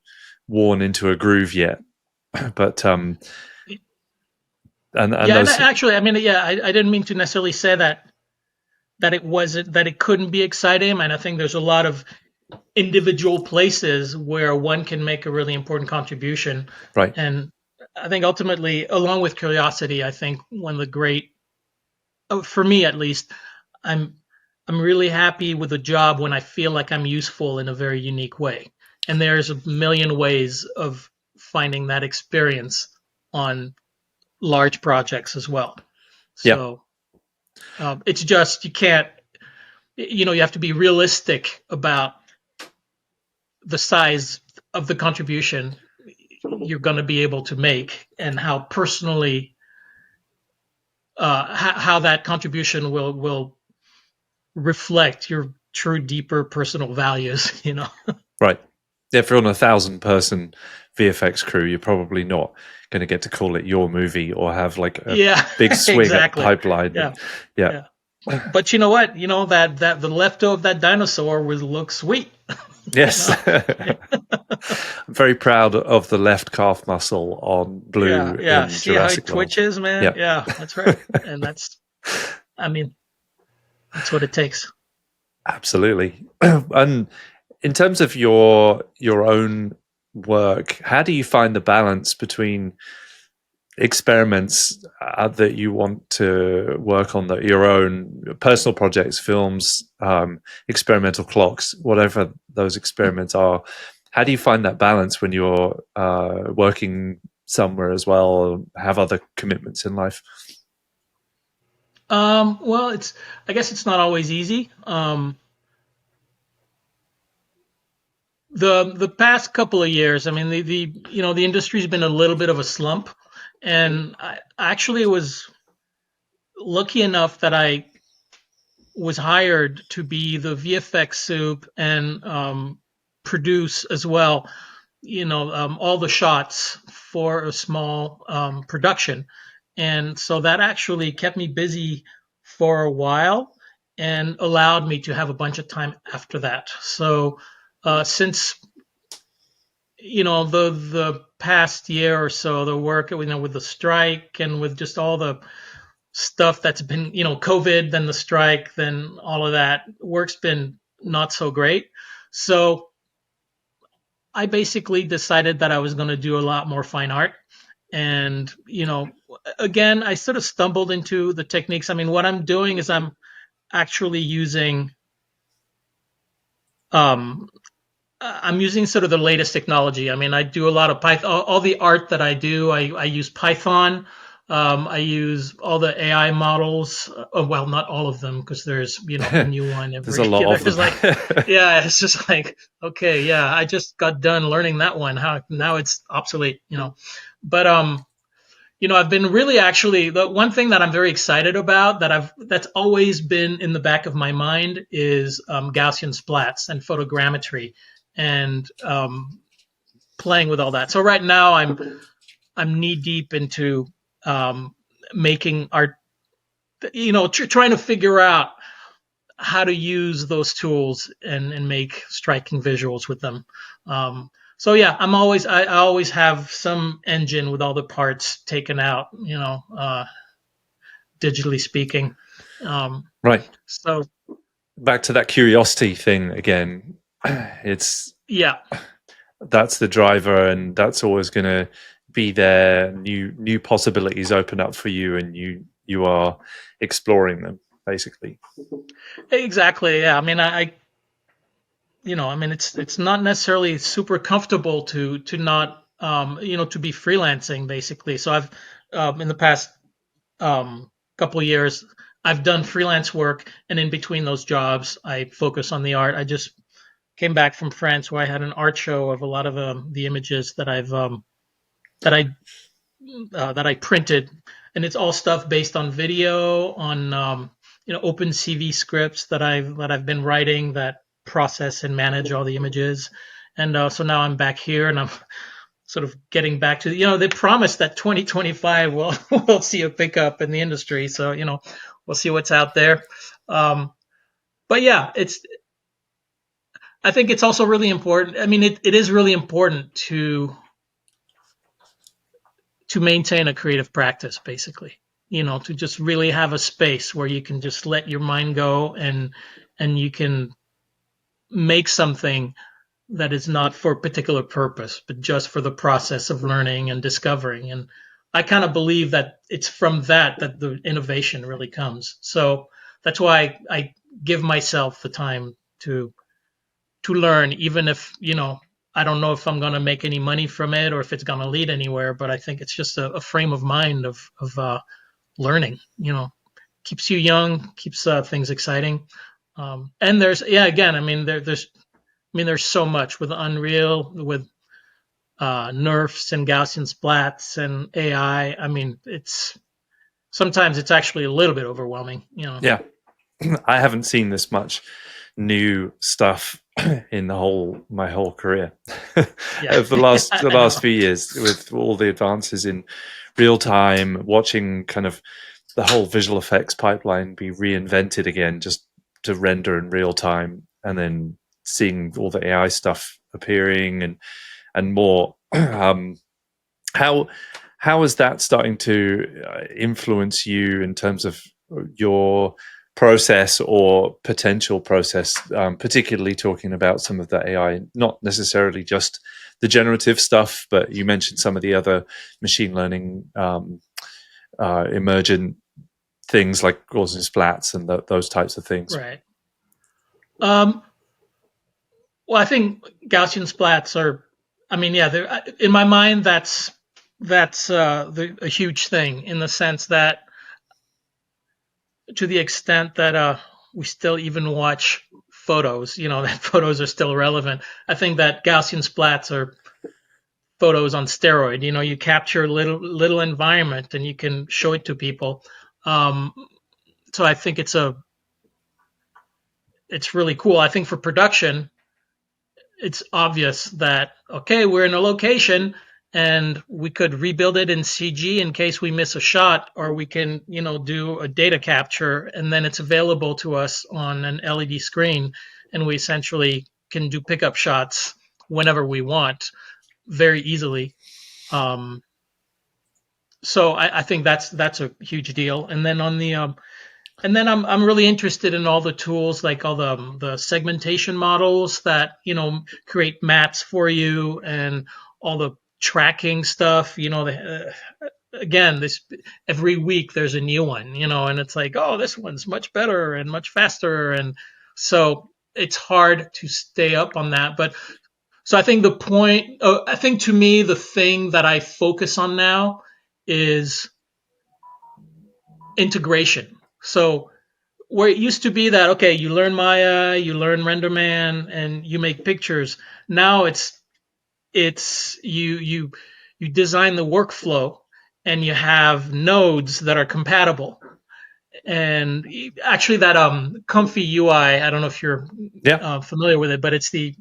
worn into a groove yet. But and Yeah, and those actually, I mean, yeah, I didn't mean to necessarily say that it couldn't be exciting, and I think there's a lot of individual places where one can make a really important contribution. right, And I think ultimately, along with curiosity, I think one of the great, for me at least, I'm I'm really happy with a job when I feel like I'm useful in a very unique way. And there's a million ways of finding that experience on large projects as well. yeah, So it's just you can't, you have to be realistic about the size of the contribution you're going to be able to make, and how personally how that contribution will reflect your true deeper personal values. right. If you're on 1,000-person VFX crew, you're probably not going to get to call it your movie or have like a Yeah, big swing at the exactly. pipeline. Yeah, Yeah. yeah. But you know what? That the leftover of that dinosaur will look sweet. you Yes. know? I'm very proud of the left calf muscle on Yeah, Blue yeah. in See how he Jurassic World. twitches, man? Yeah. Yeah, that's right. And I mean, that's what it takes. Absolutely. And in terms of your own work, how do you find the balance between experiments that you want to work on, that your own personal projects, films, experimental clocks, whatever those experiments are? How do you find that balance when you're working somewhere as well, or have other commitments in life? Well, I guess it's not always easy. The past couple of years, I mean, the industry's been a little bit of a slump, and I actually was lucky enough that I was hired to be the VFX soup and produce as well, all the shots for a small production. And so that actually kept me busy for a while and allowed me to have a bunch of time after that. So since the past year or so, the work with the strike and with just all the stuff that's been, COVID, then the strike, then all of that, work's been not so great. So I basically decided that I was going to do a lot more fine art. And, again, I sort of stumbled into the techniques. I mean, what I'm doing is I'm actually um, I'm using sort of the latest technology. I mean, I do a lot of Python. All the art that I do, I use Python. I use all the AI models. Well, not all of them, because there's a new one There's every. a lot of There's like, them. yeah, it's just like, okay, yeah, I just got done learning that one. How now it's obsolete, But I've been really actually the one thing that I'm very excited about that's always been in the back of my mind is Gaussian splats and photogrammetry and playing with all that. So right now I'm knee deep into making art, trying to figure out how to use those tools and make striking visuals with them. So yeah, I always have some engine with all the parts taken out, digitally speaking. Um, Right. so Back to that curiosity thing again. It's yeah, that's the driver, and that's always going to be there. New possibilities open up for you, and you are exploring them basically. exactly. Yeah, I mean, I mean, it's not necessarily super comfortable to not, to be freelancing basically. So I've in the past couple of years, I've done freelance work, and in between those jobs, I focus on the art. I just came back from France, where I had an art show of a lot of the images that I that I printed, and it's all stuff based on video, on open CV scripts that I've been writing that process and manage all the images. And so now I'm back here, and I'm sort of getting back to they promised that 2025 will see a pickup in the industry. So we'll see what's out there. But yeah, I think it's also really important. I mean, it is really important to maintain a creative practice, basically. To just really have a space where you can just let your mind go and you can make something that is not for a particular purpose, but just for the process of learning and discovering. And I kind of believe that it's from that the innovation really comes. So that's why I give myself the time to learn, even if I don't know if I'm going to make any money from it or if it's going to lead anywhere. But I think it's just a frame of mind of learning. Keeps you young, keeps things exciting. And there's again, I mean there's so much with Unreal, with nerfs and Gaussian splats and AI. I mean, it's sometimes it's actually a little bit overwhelming. Yeah, I haven't seen this much new stuff in my whole career Yeah, over the I know. last few years, with all the advances in real time, watching kind of the whole visual effects pipeline be reinvented again, just to render in real time, and then seeing all the AI stuff appearing and more. How how is that starting to influence you in terms of your process or potential process, particularly talking about some of the AI, not necessarily just the generative stuff, but you mentioned some of the other machine learning emergent things like Gaussian splats and those types of things. Right. Um, well, I think Gaussian splats are. I mean, yeah, in my mind, that's that's a huge thing in the sense that, to the extent that we still even watch photos, that photos are still relevant. I think that Gaussian splats are photos on steroid. You capture little environment and you can show it to people. Um, so I think it's really cool. I think for production, it's obvious that, okay, we're in a location and we could rebuild it in CG in case we miss a shot, or we can, do a data capture and then it's available to us on an LED screen, and we essentially can do pickup shots whenever we want very easily. Um, so I think that's a huge deal. And then I'm really interested in all the tools, like all the segmentation models that create maps for you, and all the tracking stuff. Again, this every week there's a new one, and it's like, oh, this one's much better and much faster, and so it's hard to stay up on that. But so I think I think to me the thing that I focus on now is integration. So where it used to be that, okay, you learn Maya, you learn RenderMan, and you make pictures. Now it's you design the workflow, and you have nodes that are compatible. And actually, that Comfy UI, I don't know if you're Yeah. familiar with it, but it's the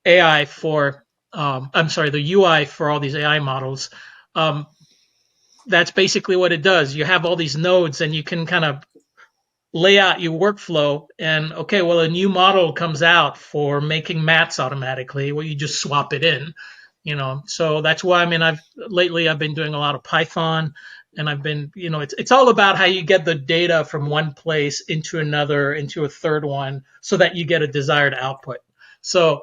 AI for I'm sorry, the UI for all these AI models. Um, that's basically what it does. You have all these nodes, and you can kind of lay out your workflow, and, okay, well, a new model comes out for making mats automatically, where you just swap it in. So that's why, I mean, I've been doing a lot of Python, and I've been, it's all about how you get the data from one place into another, into a third one, so that you get a desired output. So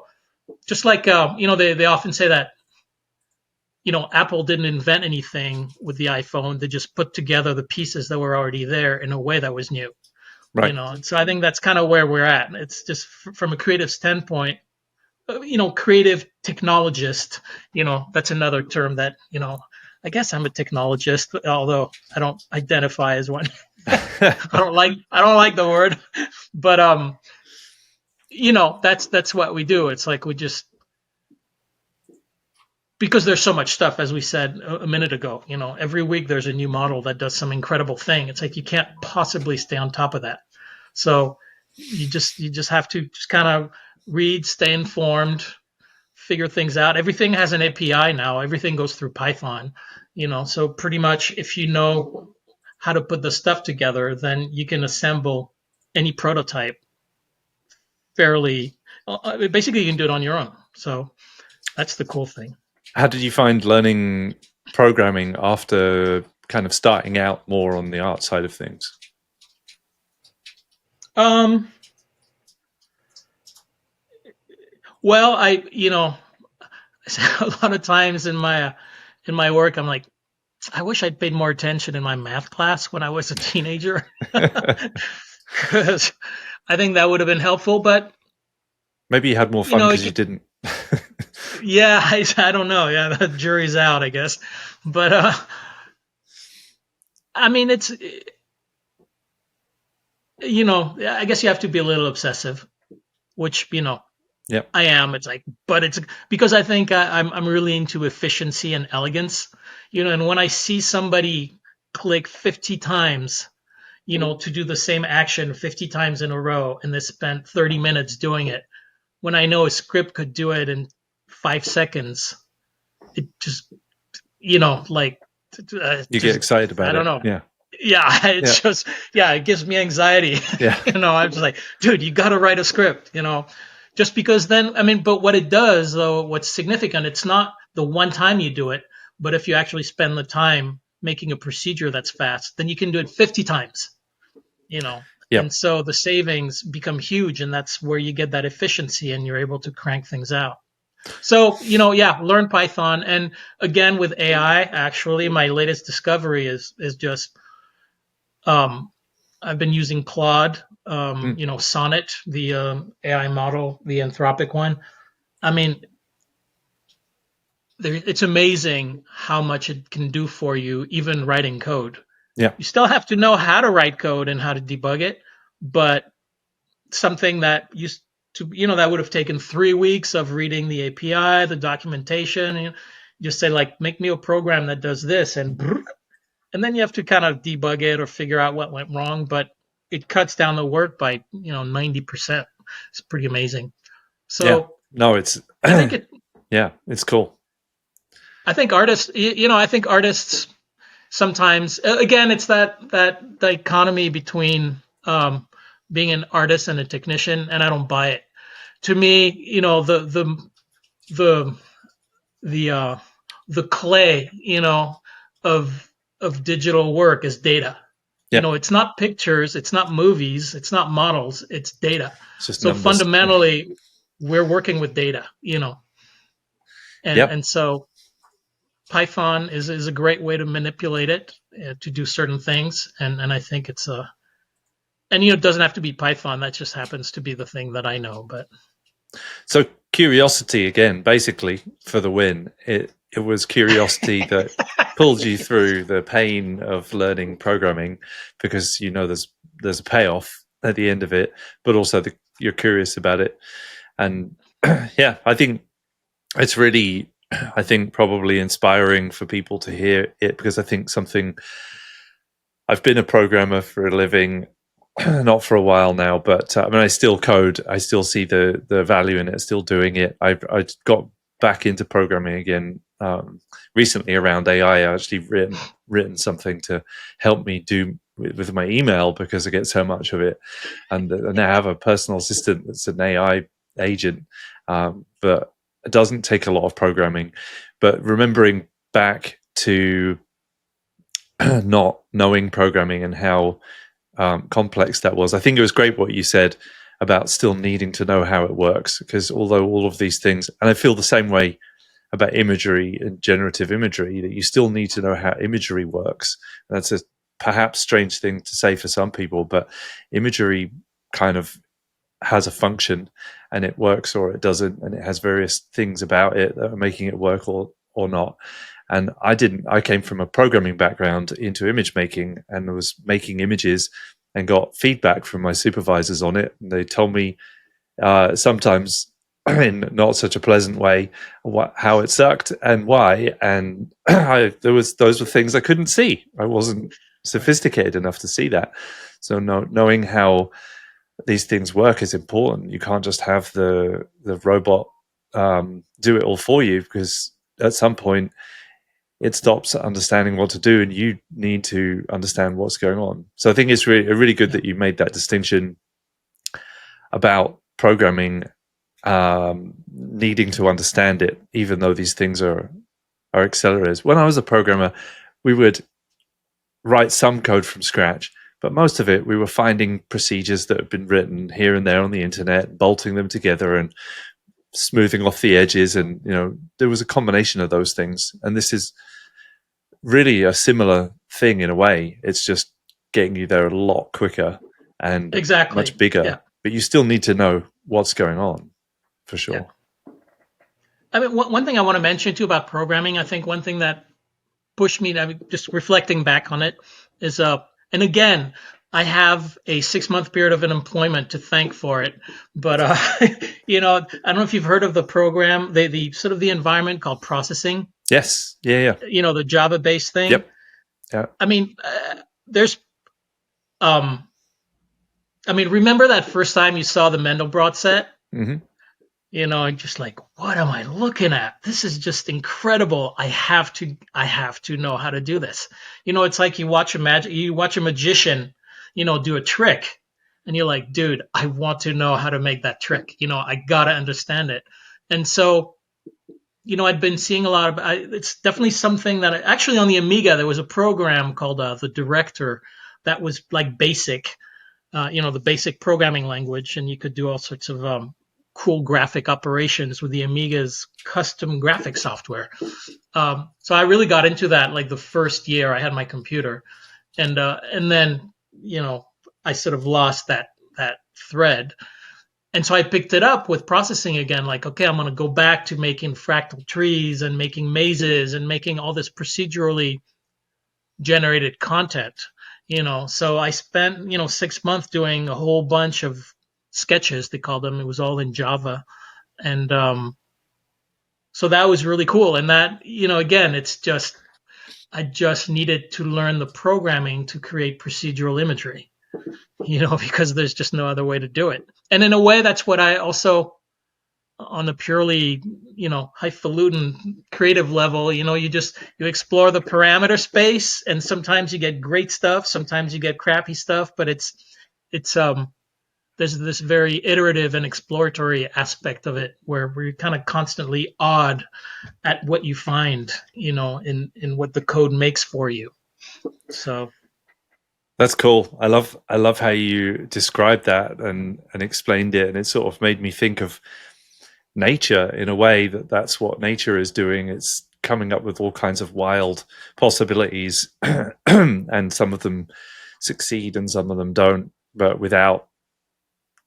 just like, they often say that, Apple didn't invent anything with the iPhone. They just put together the pieces that were already there in a way that was new. Right. So I think that's kind of where we're at. It's just from a creative standpoint, creative technologist, that's another term that, I guess I'm a technologist, although I don't identify as one. I don't like the word, but that's what we do. It's like we just, because there's so much stuff, as we said a minute ago, every week there's a new model that does some incredible thing. It's like you can't possibly stay on top of that. So you just have to just kind of read, stay informed, figure things out. Everything has an API now. Everything goes through Python, So pretty much, if you know how to put the stuff together, then you can assemble any prototype fairly. Basically, you can do it on your own. So that's the cool thing. How did you find learning programming after kind of starting out more on the art side of things? Um, well, a lot of times in my work, I'm like, I wish I'd paid more attention in my math class when I was a teenager, because I think that would have been helpful. But Maybe you had more fun because you didn't. yeah, I don't know. Yeah, the jury's out, I guess. But I mean, I guess you have to be a little obsessive, which Yeah. I am. It's like, but it's because I think I'm really into efficiency and elegance, and when I see somebody click 50 times, to do the same action 50 times in a row, and they spent 30 minutes doing it, when I know a script could do it in 5 seconds, it just, like, You get just, excited I about don't it. know. Yeah. Yeah, Yeah. it gives me anxiety. Yeah. I'm just like, dude, you got to write a script, just because then, I mean, but what it does, though, what's significant, it's not the one time you do it, but if you actually spend the time making a procedure that's fast, then you can do it 50 times, you know. Yeah. And so the savings become huge, and that's where you get that efficiency, and you're able to crank things out. So, yeah, learn Python. And again, with AI, actually, my latest discovery is just, um, I've been using Claude, Mm. Sonnet, the AI model, the Anthropic one. I mean, it's amazing how much it can do for you, even writing code. Yeah. You still have to know how to write code and how to debug it, but something that used to, that would have taken 3 weeks of reading the API, the documentation, just say like, make me a program that does this, and then you have to kind of debug it or figure out what went wrong, but it cuts down the work by 90%. It's pretty amazing. Yeah. So No, it's I think it. yeah, it's cool. I think artists. I think artists sometimes. Again, it's that dichotomy between being an artist and a technician, and I don't buy it. To me, the the uh, the clay, of digital work is data. Yeah. It's not pictures, it's not movies, it's not models, it's data. It's just So numbers. fundamentally, we're working with data, and Yep. and so Python is a great way to manipulate it to do certain things, and I think it's a and it doesn't have to be Python. That just happens to be the thing that I know. But So curiosity again, basically for the win. It was curiosity that pulled you through the pain of learning programming, because there's a payoff at the end of it, but also you're curious about it. And yeah, I think it's really, I think probably inspiring for people to hear it, because I think I've been a programmer for a living, not for a while now, but I mean, I still code. I still see the value in it. Still doing it. I got back into programming again recently around AI. I actually written something to help me do with my email, because I get so much of it, and I now have a personal assistant that's an AI agent, but it doesn't take a lot of programming. But remembering back to not knowing programming and how complex that was. I think it was great what you said about still needing to know how it works, because although all of these things, and I feel the same way about imagery and generative imagery, that you still need to know how imagery works. That's a perhaps strange thing to say for some people, but imagery kind of has a function, and it works or it doesn't, and it has various things about it that are making it work or not. And I came from a programming background into image making, and was making images and got feedback from my supervisors on it. And they told me sometimes in not such a pleasant way how it sucked and why. And those were things I couldn't see. I wasn't sophisticated enough to see that. So knowing how these things work is important. You can't just have the robot do it all for you, because at some point it stops understanding what to do, and you need to understand what's going on. So I think it's really good yeah, that you made that distinction about programming needing to understand it, even though these things are accelerators. When I was a programmer, we would write some code from scratch, but most of it we were finding procedures that had been written here and there on the internet, bolting them together and smoothing off the edges, and there was a combination of those things. And this is really a similar thing in a way. It's just getting you there a lot quicker and much exactly. bigger, Yeah, but you still need to know what's going on, for yeah. sure. I mean, one thing I want to mention too about programming. I think one thing that pushed me, I mean, just reflecting back on it, is and again, I have a 6 month period of unemployment to thank for it. But I don't know if you've heard of the program, the sort of the environment called processing. Yes. Yeah. The Java based thing. Yep. Yeah. I mean, there's um, I mean, remember that first time you saw the Mendelbrot set? Hmm. And just like, what am I looking at? This is just incredible. I have to know how to do this. It's like you watch a magician, do a trick, and you're like, dude, I want to know how to make that trick. I gotta understand it. And so, I'd been seeing a lot of. It's definitely something that actually on the Amiga there was a program called the Director that was like basic, the basic programming language, and you could do all sorts of cool graphic operations with the Amiga's custom graphic software. So I really got into that like the first year I had my computer, and then I sort of lost that thread. And so I picked it up with processing again, like, okay, I'm going to go back to making fractal trees and making mazes and making all this procedurally generated content, So I spent, 6 months doing a whole bunch of sketches, they called them. It was all in Java. And so that was really cool. And that, again, I just needed to learn the programming to create procedural imagery, because there's just no other way to do it. And in a way, that's what I also, on a purely, highfalutin creative level, you explore the parameter space, and sometimes you get great stuff, sometimes you get crappy stuff, but it's there's this very iterative and exploratory aspect of it where you're kind of constantly awed at what you find, in what the code makes for you. So That's cool. I love how you described that and explained it, and it sort of made me think of nature in a way that's what nature is doing. It's coming up with all kinds of wild possibilities, and some of them succeed and some of them don't. But without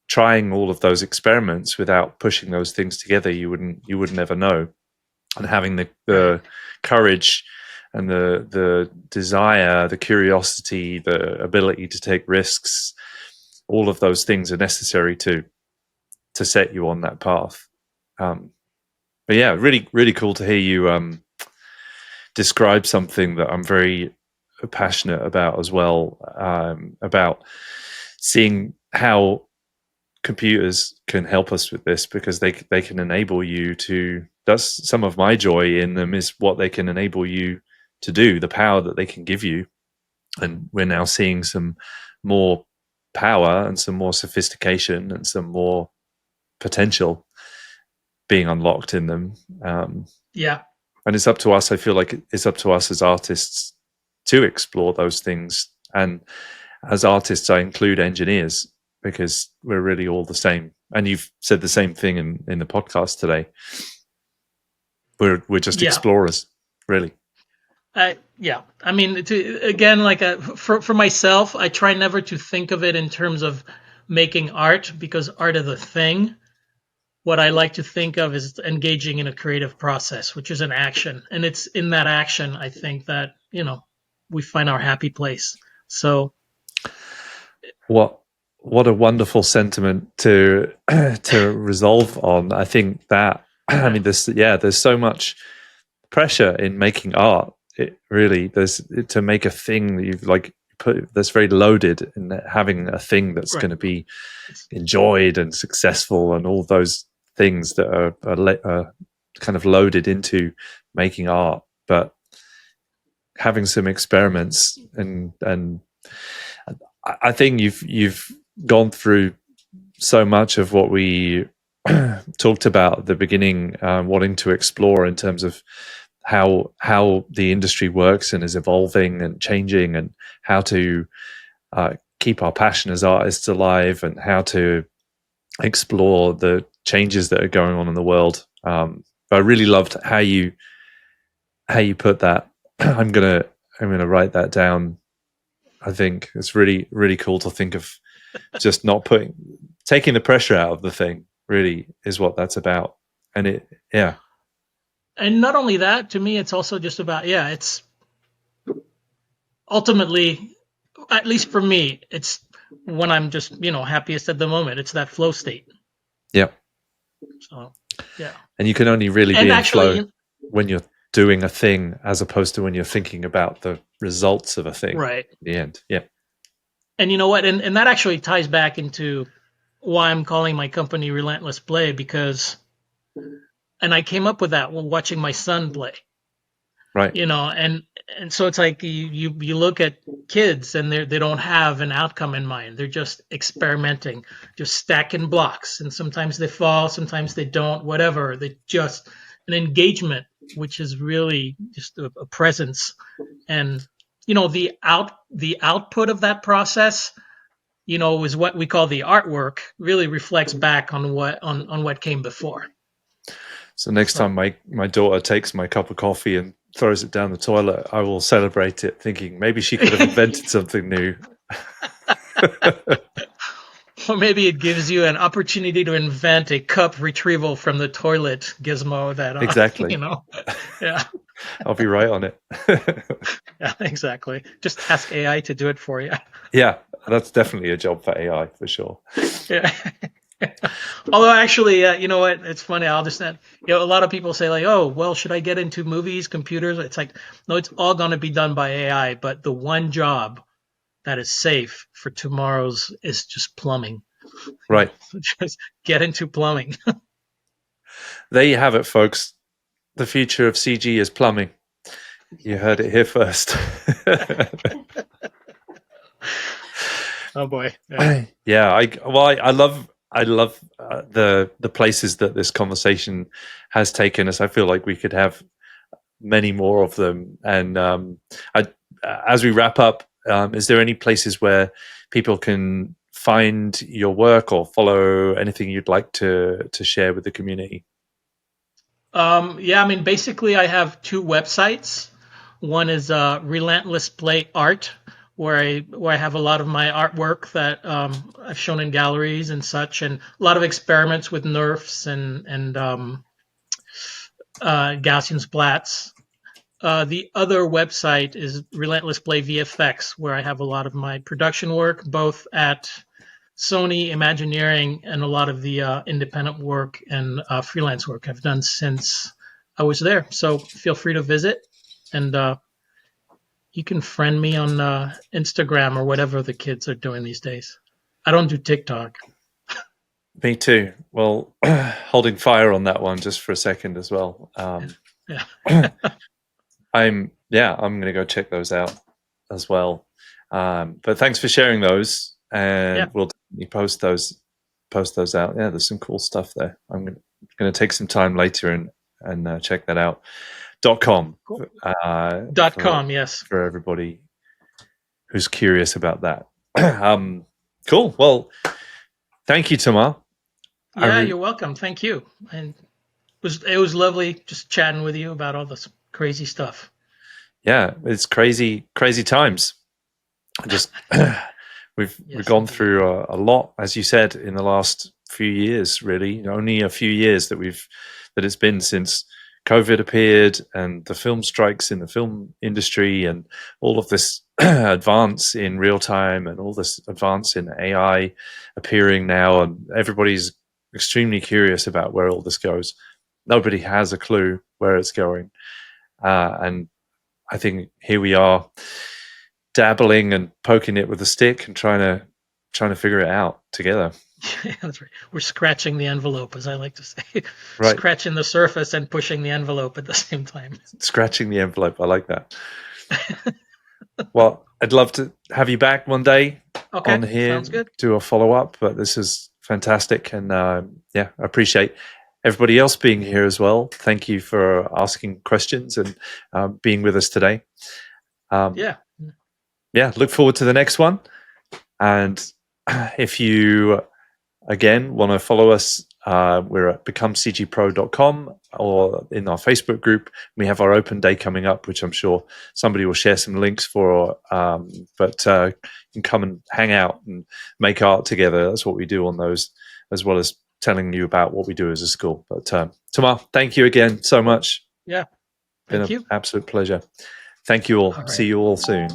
trying all of those experiments, without pushing those things together, you would never know. And having the courage and the desire, the curiosity, the ability to take risks, all of those things are necessary to set you on that path. But yeah, really, really cool to hear you describe something that I'm very passionate about as well, about seeing how computers can help us with this, because they can enable you to. That's some of my joy in them, is what they can enable you to do, the power that they can give you. And we're now seeing some more power and some more sophistication and some more potential being unlocked in them. yeah, And it's up to us. I feel like it's up to us as artists to explore those things. And as artists, I include engineers, because we're really all the same. And you've said the same thing in the podcast today. We're just yeah. explorers, really. Yeah. I mean, again, like for myself, I try never to think of it in terms of making art, because art is a thing. What I like to think of is engaging in a creative process, which is an action. And it's in that action, I think, that, we find our happy place. So what a wonderful sentiment to to resolve on. I think that I mean, there's so much pressure in making art. It really, there's to make a thing that you've like put that's very loaded, and having a thing that's right. going to be enjoyed and successful, and all those things that are kind of loaded into making art. But having some experiments, and I think you've gone through so much of what we talked about at the beginning, wanting to explore in terms of how the industry works and is evolving and changing, and how to keep our passion as artists alive, and how to explore the changes that are going on in the world. But I really loved how you put that. I'm gonna write that down. I think it's really, really cool to think of just not taking the pressure out of the thing, really is what that's about. And yeah. And not only that, to me, it's also just about, it's ultimately, at least for me, it's when I'm just, happiest at the moment. It's that flow state. Yeah. So, yeah. And you can only really be in flow actually, when you're doing a thing, as opposed to when you're thinking about the results of a thing. right. At the end. Yeah. And you know what? And that actually ties back into why I'm calling my company Relentless Play, and I came up with that while watching my son play. Right. And so it's like you look at kids, and they don't have an outcome in mind. They're just experimenting, just stacking blocks, and sometimes they fall, sometimes they don't, whatever. They just an engagement, which is really just a presence. And the output of that process, is what we call the artwork, really reflects back on what came before. So next time my daughter takes my cup of coffee and throws it down the toilet, I will celebrate it, thinking maybe she could have invented something new. Or maybe it gives you an opportunity to invent a cup retrieval from the toilet gizmo that, Exactly. Yeah, I'll be right on it. yeah, exactly. Just ask AI to do it for you. Yeah, that's definitely a job for AI for sure. Yeah. Although actually, you know what? It's funny. I'll just a lot of people say like, "Oh, well, should I get into movies, computers?" It's like, no, it's all going to be done by AI. But the one job that is safe for tomorrow's is just plumbing. Right. So just get into plumbing. There you have it, folks. The future of CG is plumbing. You heard it here first. Oh boy. Yeah. Yeah, I love the places that this conversation has taken us. I feel like we could have many more of them. And as we wrap up, is there any places where people can find your work or follow anything you'd like to share with the community? Yeah, I mean, basically, I have two websites. One is Relentless Play Art, where I have a lot of my artwork that I've shown in galleries and such, and a lot of experiments with nerfs and Gaussian splats. The other website is Relentless Play VFX, where I have a lot of my production work, both at Sony Imagineering and a lot of the independent work and freelance work I've done since I was there. So feel free to visit, and you can friend me on Instagram or whatever the kids are doing these days. I don't do TikTok. Me too. Well, holding fire on that one just for a second as well. Yeah, I'm gonna go check those out as well. But thanks for sharing those, yeah, and we'll definitely post those out. Yeah, there's some cool stuff there. I'm gonna take some time later and check that out. .com cool. for .com, yes. for everybody who's curious about that. Cool. Well, thank you, Tamar. Yeah, you're welcome. Thank you. And it was lovely just chatting with you about all this crazy stuff. Yeah, it's crazy times. Just we've Yes, gone indeed. through a lot, as you said, in the last few years. Really, only a few years that it's been since COVID appeared, and the film strikes in the film industry, and all of this advance in real time, and all this advance in AI appearing now, and everybody's extremely curious about where all this goes. Nobody has a clue where it's going, and I think here we are dabbling and poking it with a stick and trying to figure it out together. Yeah, that's right. We're scratching the envelope, as I like to say, Right. scratching the surface and pushing the envelope at the same time. Scratching the envelope. I like that. Well, I'd love to have you back one day Okay, on here, sounds good. do a follow up, but this is fantastic. And yeah, I appreciate everybody else being here as well. Thank you for asking questions and being with us today. Yeah, Yeah, look forward to the next one. And if you, again, want to follow us, we're at becomecgpro.com or in our Facebook group. We have our open day coming up, which I'm sure somebody will share some links for. But you can come and hang out and make art together. That's what we do on those, as well as telling you about what we do as a school. But Tamar, thank you again so much. yeah. Been Thank an you. absolute pleasure. Thank you all. All See right. you all soon.